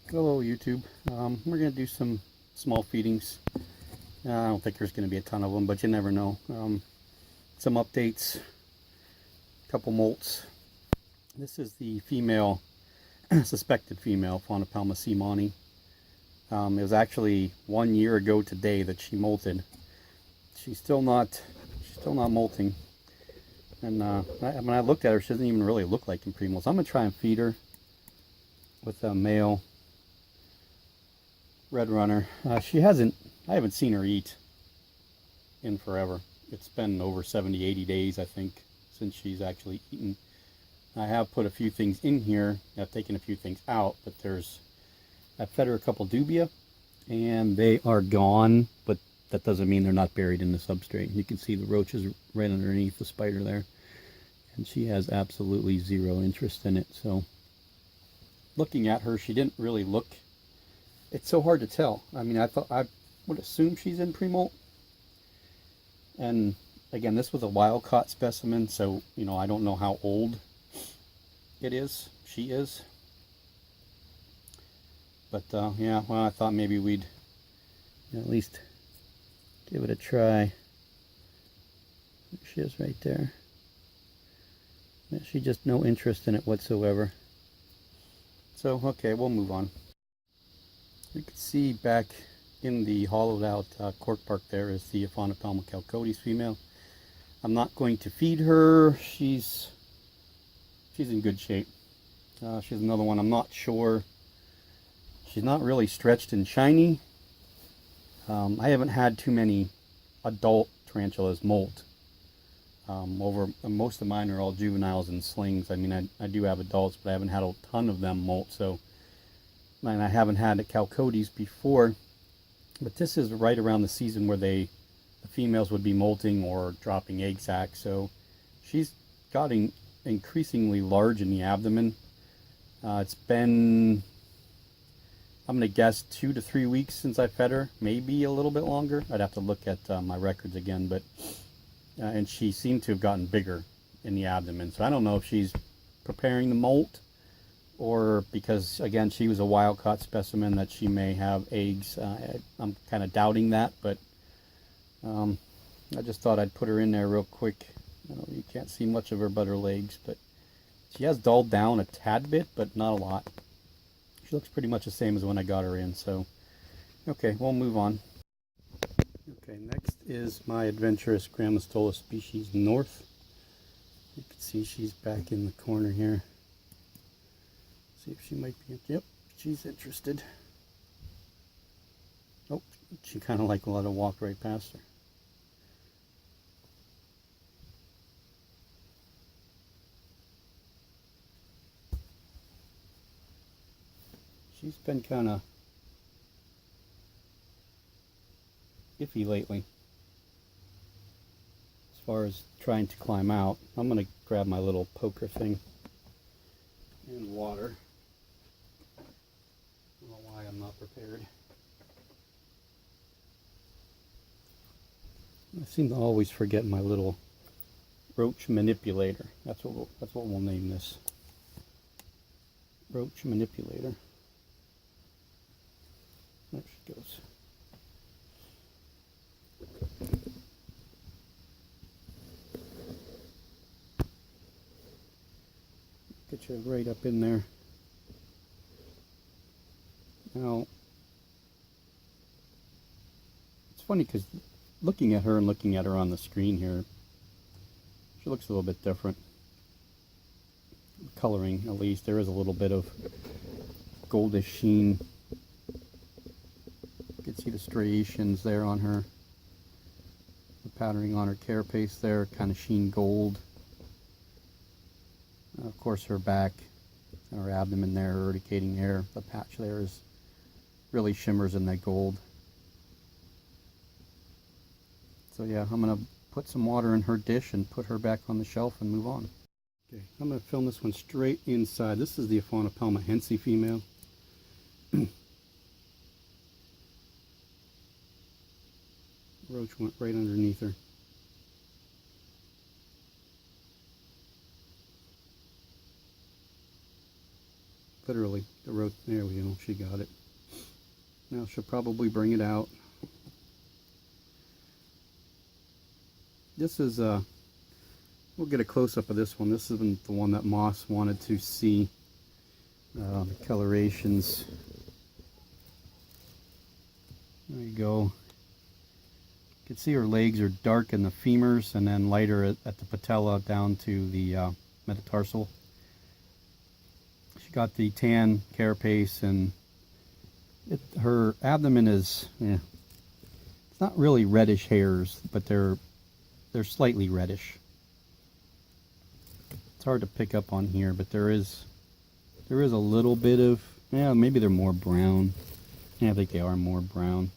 Hello YouTube. We're going to do some small feedings. I don't think there's going to be a ton of them, but you never know. Some updates, a couple molts. This is the female, suspected female Faunopelma seemanni. It was actually 1 year ago today that she molted. She's still not molting. And when I looked at her, she doesn't even really look like Imprimo. So I'm going to try and feed her with a male red runner. I haven't seen her eat in forever. It's been over 70-80 days, I think, since she's actually eaten. I have put a few things in here. I've taken a few things out, but I've fed her a couple dubia and they are gone, but that doesn't mean they're not buried in the substrate. You can see the roaches right underneath the spider there, and she has absolutely zero interest in it. So looking at her, she didn't really look, it's so hard to tell. I mean, I would assume she's in pre-molt. And again, this was a wild caught specimen, so I don't know how old it is. She is. But yeah, well, I thought maybe we'd at least give it a try. There she is right there. She just no interest in it whatsoever. So okay, we'll move on. You can see back in the hollowed out cork bark there is the Faunopelma chalcodes female. I'm not going to feed her. She's in good shape. She's another one. I'm not sure. She's not really stretched and shiny. I haven't had too many adult tarantulas molt. Most of mine are all juveniles and slings. I mean, I do have adults, but I haven't had a ton of them molt. So, and I haven't had a chalcodes before. But this is right around the season where the females would be molting or dropping egg sacs. So she's gotten increasingly large in the abdomen. It's been, I'm going to guess, 2 to 3 weeks since I fed her, maybe a little bit longer. I'd have to look at my records again, but and she seemed to have gotten bigger in the abdomen. So I don't know if she's preparing the molt, or because again she was a wild caught specimen that she may have eggs. I'm kind of doubting that, but I just thought I'd put her in there real quick. You can't see much of her but her legs, but she has dulled down a tad bit, but not a lot. She looks pretty much the same as when I got her in. So okay, we'll move on. Okay, next is my adventurous Grammostola species North. You can see she's back in the corner here. See if she might be, yep, she's interested. Oh, she kind of let her walk right past her. She's been kind of iffy lately as far as trying to climb out. I'm going to grab my little poker thing and water. I don't know why I'm not prepared. I seem to always forget my little roach manipulator. That's what we'll name this. Roach manipulator. There she goes. Get you right up in there. Now, it's funny because looking at her and looking at her on the screen here, she looks a little bit different. Coloring, at least, there is a little bit of goldish sheen. You can see the striations there on her. The patterning on her carapace there, kind of sheen gold. Of course, her back and her abdomen there, her urticating hair, the patch there is really shimmers in that gold. So yeah, I'm going to put some water in her dish and put her back on the shelf and move on. Okay, I'm going to film this one straight inside. This is the Faunopelma hensi female. Roach went right underneath her. literally there we go, she got it. Now she'll probably bring it out. This is we'll get a close-up of this one. This isn't the one that Moss wanted to see. The colorations. There you go. You can see her legs are dark in the femurs and then lighter at the patella down to the metatarsal. She got the tan carapace, and her abdomen is, it's not really reddish hairs, but they're slightly reddish. It's hard to pick up on here, but there is a little bit of, maybe they're more brown. Yeah, I think they are more brown.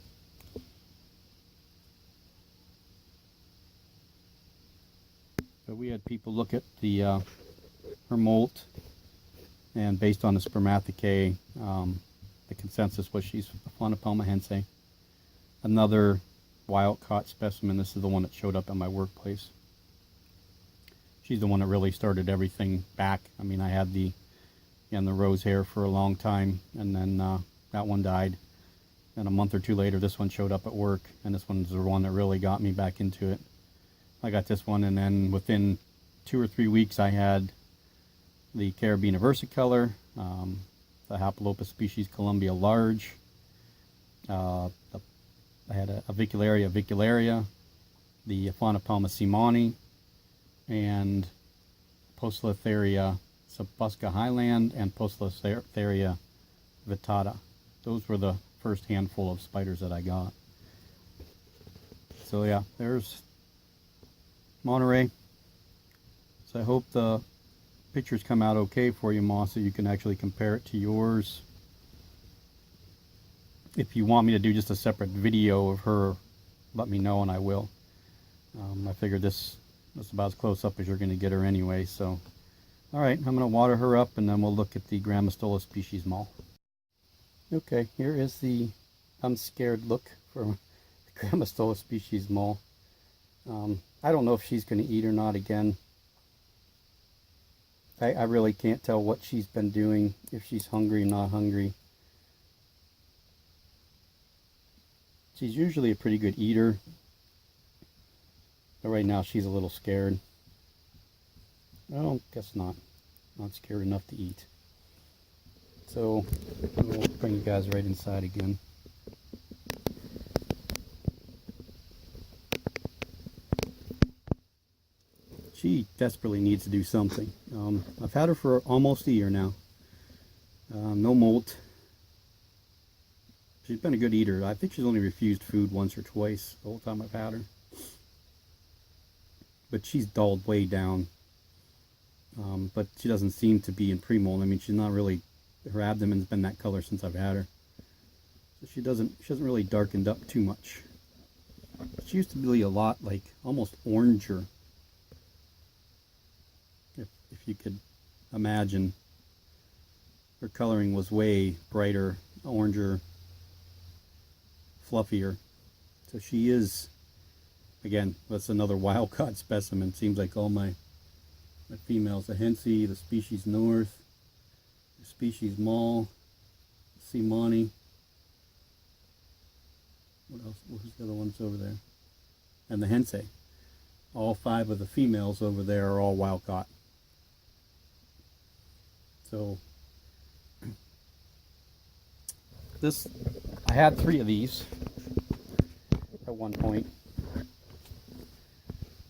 But we had people look at the her molt, and based on the spermathecae, the consensus was she's Phainopelma hensei. Another wild-caught specimen. This is the one that showed up at my workplace. She's the one that really started everything back. I mean, I had the rose hair for a long time, and then that one died. And a month or two later, this one showed up at work, and this one's the one that really got me back into it. I got this one, and then within 2 or 3 weeks, I had the Caribena versicolor, the Hapalopus species Columbia large. I had a avicularia, the Phainopelma simoni, and Poecilotheria subfusca highland, and Poecilotheria vittata. Those were the first handful of spiders that I got. So yeah, there's Monterey. So I hope the pictures come out okay for you, Moss, so you can actually compare it to yours. If you want me to do just a separate video of her, let me know and I will. I figured this is about as close up as you're going to get her anyway. So, all right, I'm going to water her up, and then we'll look at the Grammostola species mall. Okay, here is the unscared look for the Grammostola species mall. I don't know if she's going to eat or not again. I really can't tell what she's been doing, if she's hungry or not hungry. She's usually a pretty good eater, but right now she's a little scared. Well, guess not. Not scared enough to eat. So we'll bring you guys right inside again. She desperately needs to do something. I've had her for almost a year now. No molt. She's been a good eater. I think she's only refused food once or twice the whole time I've had her. But she's dulled way down. But she doesn't seem to be in pre-molt. I mean, she's not really, her abdomen's been that color since I've had her. So she hasn't really darkened up too much. She used to be a lot like almost oranger. If you could imagine, her coloring was way brighter, oranger, fluffier. So she is, again, that's another wild-caught specimen. Seems like all my females, the hensei, the species north, the species mall, simoni. What else? Who's the other ones over there? And the hensei. All 5 of the females over there are all wild-caught. So this, I had 3 of these at one point.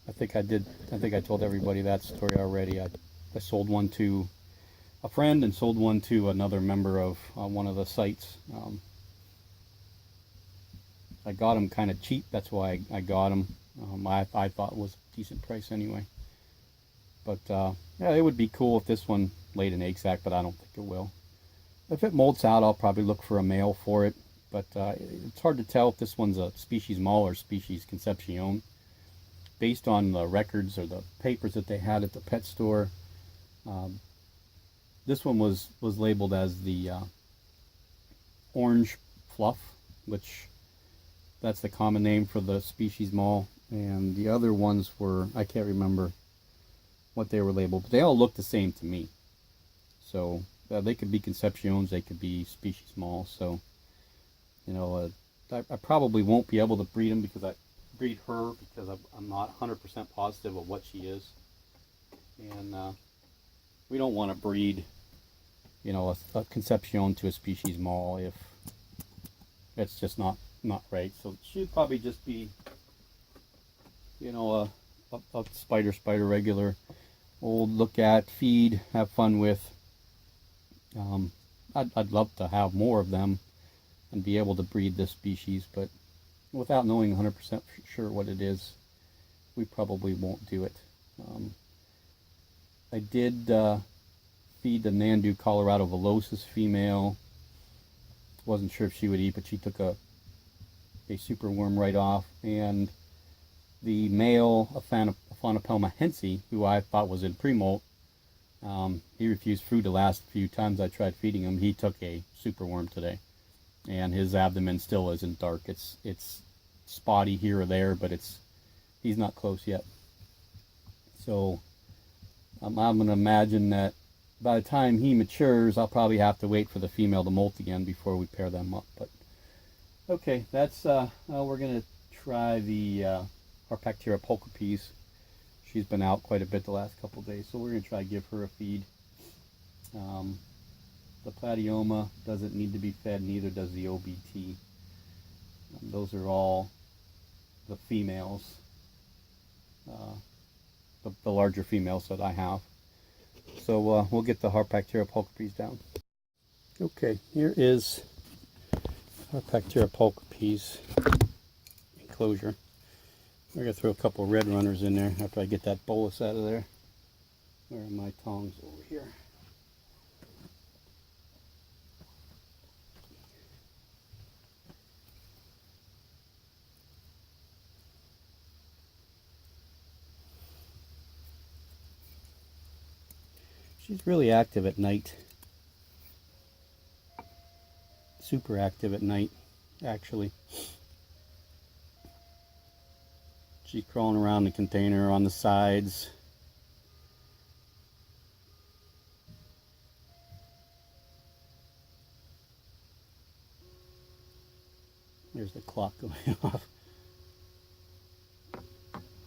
I think I told everybody that story already. I sold one to a friend and sold one to another member of one of the sites. I got them kind of cheap. That's why I got them. I thought it was a decent price anyway. But yeah, it would be cool if this one laid an egg sac, but I don't think it will. If it molts out, I'll probably look for a male for it. But it's hard to tell if this one's a species mall or species concepcion. Based on the records or the papers that they had at the pet store, this one was labeled as the orange fluff, which that's the common name for the species mall. And the other ones were, I can't remember what they were labeled, but they all look the same to me. So they could be Concepciones, they could be species small. So, you know, I probably won't be able to breed them because breed her because I'm not 100% positive of what she is, and we don't want to breed, you know, a Concepcion to a species mall if it's just not right. So she'd probably just be, you know, a spider regular, old, look at, feed, have fun with. I'd love to have more of them and be able to breed this species, but without knowing 100% sure what it is, we probably won't do it. I did feed the Nandu Colorado Velocis female. Wasn't sure if she would eat, but she took a superworm right off. And the male, Aphonopelma hensi, who I thought was in pre-molt, he refused food the last few times I tried feeding him. He took a superworm today, and his abdomen still isn't dark. It's spotty here or there, but he's not close yet. So I'm going to imagine that by the time he matures, I'll probably have to wait for the female to molt again before we pair them up. But okay, that's well, we're going to try the Harpactira pulchripes. She's been out quite a bit the last couple of days, so we're going to try to give her a feed. The Platyoma doesn't need to be fed, neither does the OBT. Those are all the females, the larger females that I have. So we'll get the Harpactira pulchripes down. Okay, here is Harpactira pulchripes enclosure. We're going to throw a couple of red runners in there after I get that bolus out of there. Where are my tongs? Over here. She's really active at night. Super active at night, actually. She's crawling around the container on the sides. There's the clock going off.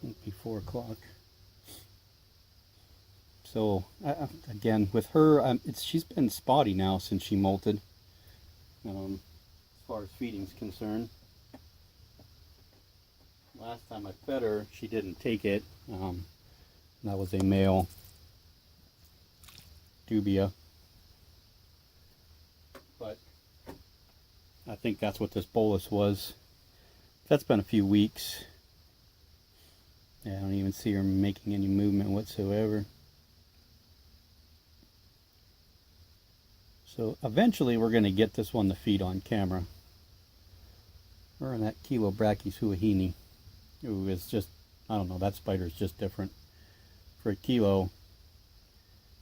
Won't be 4 o'clock. So again, with her, she's been spotty now since she molted. As far as feeding's concerned. Last time I fed her, she didn't take it. That was a male dubia. But I think that's what this bolus was. That's been a few weeks. Yeah, I don't even see her making any movement whatsoever. So eventually we're going to get this one to feed on camera. Or that Chilobrachys huahini. Ooh, it's just, I don't know, that spider is just different. For a kilo,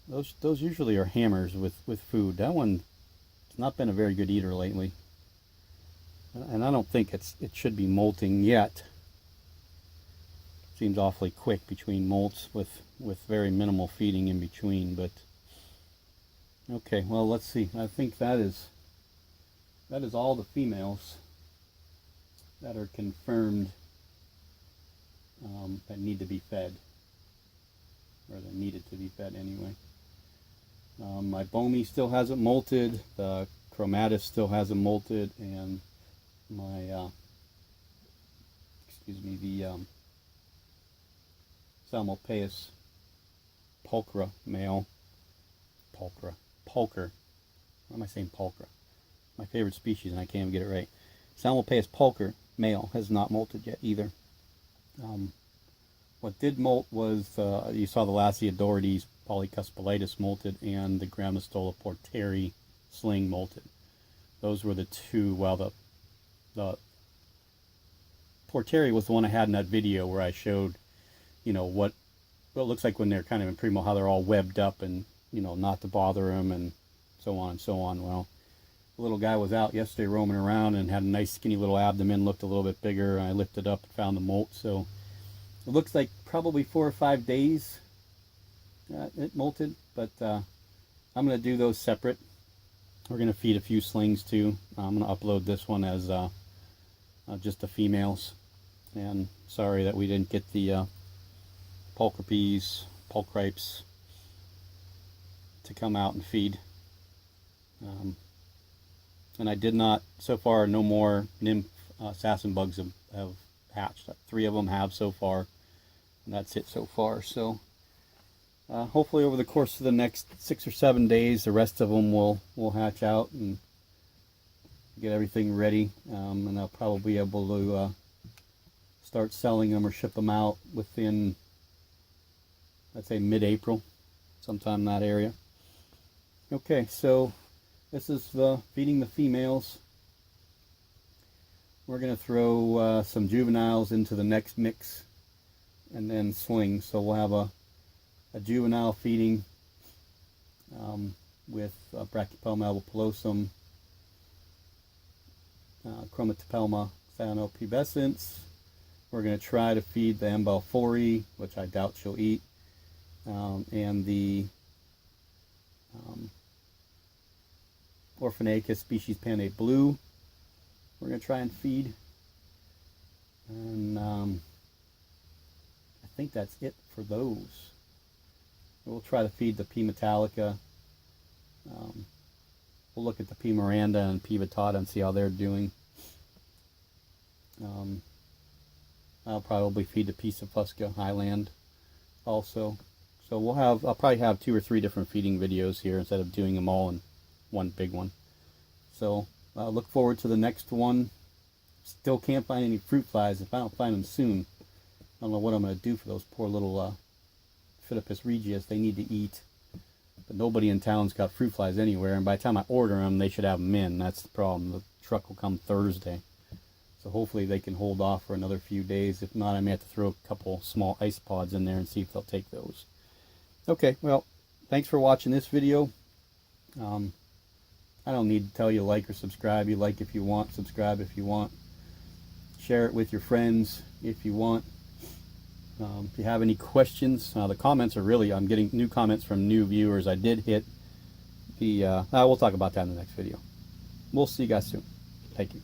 those usually are hammers with food. That one has not been a very good eater lately. And I don't think it should be molting yet. Seems awfully quick between molts with very minimal feeding in between, but okay, well, let's see. I think that is all the females that are confirmed that need to be fed, or that needed to be fed anyway. My Bomi still hasn't molted, the Chromatus still hasn't molted, and my the Psalmopoeus pulchra male. Pulcher. Why am I saying pulchra? My favorite species, and I can't even get it right. Psalmopoeus pulcher male has not molted yet either. What did molt was, you saw the Lasiodorides polycuspalitis molted and the Grammostola porteri sling molted. Those were the two. Well, the porteri was the one I had in that video where I showed, you know, what it looks like when they're kind of in primo, how they're all webbed up and, you know, not to bother them and so on and so on. Well, the little guy was out yesterday roaming around and had a nice skinny little abdomen, looked a little bit bigger. I lifted up and found the molt. So it looks like probably 4 or 5 days it molted, but I'm going to do those separate. We're going to feed a few slings too. I'm going to upload this one as just the females. And sorry that we didn't get the pulchripes to come out and feed. And I did not, so far, no more nymph assassin bugs have hatched. 3 of them have so far, and that's it so far. So hopefully over the course of the next 6 or 7 days, the rest of them will hatch out and get everything ready. And I'll probably be able to start selling them or ship them out within, I'd say, mid-April, sometime in that area. Okay, so this is feeding the females. We're going to throw some juveniles into the next mix and then slings. So we'll have a juvenile feeding with Brachypelma albopilosum, Chromatopelma cyanopubescens. We're going to try to feed the M. balfouri, which I doubt she'll eat, and the Orphanacus species Panade Blue. We're going to try and feed. And I think that's it for those. We'll try to feed the P. metallica. We'll look at the P. miranda and P. vittata and see how they're doing. I'll probably feed the P. Fusca Highland also. So I'll probably have 2 or 3 different feeding videos here instead of doing them all in one big one. So look forward to the next one. Still can't find any fruit flies. If I don't find them soon, I don't know what I'm going to do for those poor little Phidippus regius. They need to eat. But nobody in town's got fruit flies anywhere. And by the time I order them, they should have them in. That's the problem. The truck will come Thursday. So hopefully they can hold off for another few days. If not, I may have to throw a couple small ice pods in there and see if they'll take those. Okay, well, thanks for watching this video. I don't need to tell you like or subscribe. You like if you want, subscribe if you want. Share it with your friends if you want. If you have any questions, the comments are really, I'm getting new comments from new viewers. I did hit the, we'll talk about that in the next video. We'll see you guys soon. Thank you.